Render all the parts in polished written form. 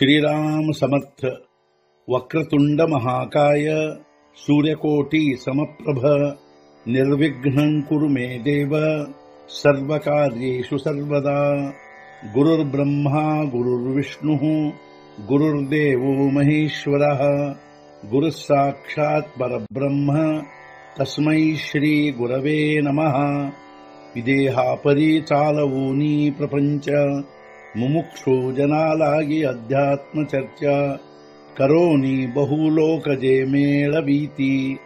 श्रीराम समर्थ। वक्रतुंड महाकाय सूर्यकोटि समप्रभ निर्विघ्नं कुरु मे देव सर्वकार्येषु सर्वदा। गुरुर्ब्रह्मा गुरुर्विष्णुः गुरुर्देवो महेश्वरः गुरुः साक्षात् परब्रह्म तस्मै श्री गुरवे नमः। विदेहापरि चालवूनी प्रपंच मुमुक्षु जनालागी अध्यात्म चर्चा करोनी बहुलोकजे मेळवीती।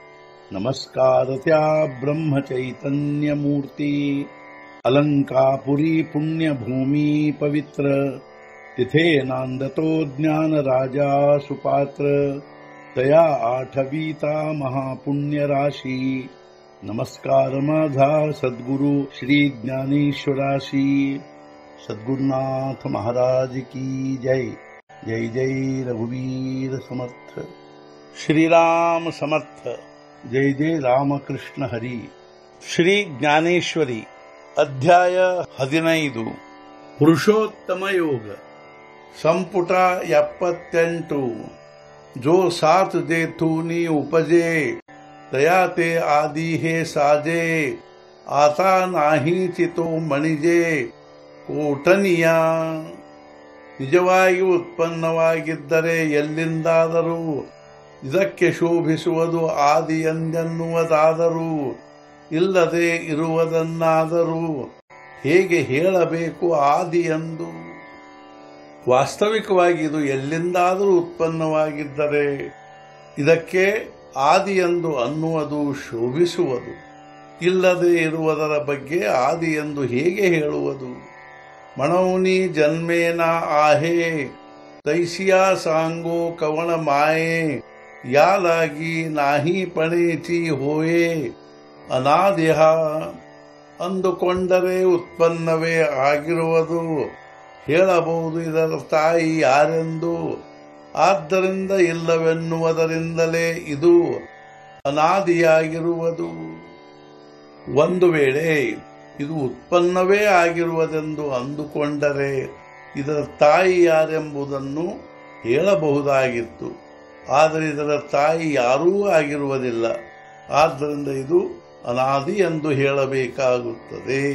नमस्कार त्या ब्रह्म चैतन्य मूर्ती अलंकापुरी पुण्यभूमी पवित्र तिथे नांदतो ज्ञान राजा सुपात्र तया आठवीता महापुण्य राशी। नमस्कार माझा सद्गुरु श्री ज्ञानेश्वराशी। सद्गुरुनाथ महाराज की जय। जय जय रघुवीर समर्थ। श्रीराम समर्थ। जय जय रामकृष्ण हरी। ಶ್ರೀ ಜ್ಞಾನೇಶ್ವರಿ ಅಧ್ಯಾಯ 15 ಪುರುಷೋತ್ತಮ ಯೋಗ ಸಂಪುಟ 78 जो साथ दे तूनी उपजे तया ते आदि हे साजे आता नाही चितो मणिजे ಕೋಟನಿಯ। ನಿಜವಾಗಿ ಉತ್ಪನ್ನವಾಗಿದ್ದರೆ ಎಲ್ಲಿಂದಾದರೂ ಇದಕ್ಕೆ ಶೋಭಿಸುವುದು ಆದಿ ಎಂದೆನ್ನುವುದಾದರೂ ಇಲ್ಲದೆ ಇರುವುದನ್ನಾದರೂ ಹೇಗೆ ಹೇಳಬೇಕು ಆದಿ ಎಂದು? ವಾಸ್ತವಿಕವಾಗಿ ಇದು ಎಲ್ಲಿಂದಾದರೂ ಉತ್ಪನ್ನವಾಗಿದ್ದರೆ ಇದಕ್ಕೆ ಆದಿ ಎಂದು ಅನ್ನುವುದು ಶೋಭಿಸುವುದು. ಇಲ್ಲದೆ ಇರುವುದರ ಬಗ್ಗೆ ಆದಿ ಎಂದು ಹೇಗೆ ಹೇಳುವುದು? ಮಣೌನಿ ಜನ್ಮೇನ आहे तैसिया सांगो कवण माये यालागी नाही पणेची होये ಅನಾದಿಹ ಅಂದುಕೊಂಡರೆ ಉತ್ಪನ್ನವೇ ಆಗಿರುವುದು. ಹೇಳಬಹುದು ಇದರ ತಾಯಿ ಯಾರೆಂದು. ಆದ್ದರಿಂದ ಇಲ್ಲವೆನ್ನುವುದರಿಂದಲೇ ಇದು ಅನಾದಿಯಾಗಿರುವುದು. ಒಂದು ವೇಳೆ ಇದು ಉತ್ಪನ್ನವೇ ಆಗಿರುವುದೆಂದು ಅಂದುಕೊಂಡರೆ ಇದರ ತಾಯಿ ಯಾರೆಂಬುದನ್ನು ಹೇಳಬಹುದಾಗಿತ್ತು. ಆದರೆ ಇದರ ತಾಯಿ ಯಾರೂ ಆಗಿರುವುದಿಲ್ಲ. ಆದ್ದರಿಂದ ಇದು ಅನಾದಿ ಎಂದು ಹೇಳಬೇಕಾಗುತ್ತದೆ.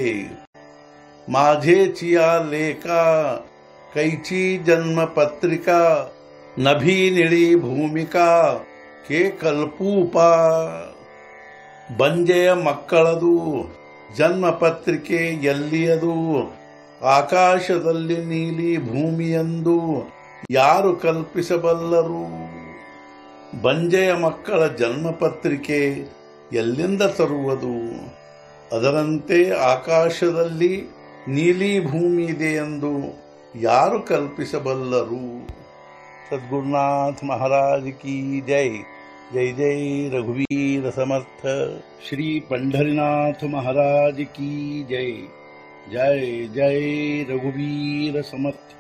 माझेचिया लेखा कैची जन्म पत्रिका नभी निळी ಭೂಮಿಕಾ ಕೆ ಕಲ್ಪೂಪ. ಬಂಜೆಯ ಮಕ್ಕಳದು ಜನ್ಮ ಪತ್ರಿಕೆ ಎಲ್ಲಿಯದು? ಆಕಾಶದಲ್ಲಿ ನೀಲಿ ಭೂಮಿಯೆಂದು ಯಾರು ಕಲ್ಪಿಸಬಲ್ಲರು? ಬಂಜೆಯ ಮಕ್ಕಳ ಜನ್ಮ ಪತ್ರಿಕೆ ಎಲ್ಲಿಂದ ತರುವುದು? ಅದರಂತೆ ಆಕಾಶದಲ್ಲಿ ನೀಲಿ ಭೂಮಿ ಇದೆ ಎಂದು ಯಾರು ಕಲ್ಪಿಸಬಲ್ಲರು? सद्गुरुनाथ महाराज की जय। जय जय रघुवीर समर्थ। श्री पंढरीनाथ महाराज की जय। जय जय रघुवीर समर्थ।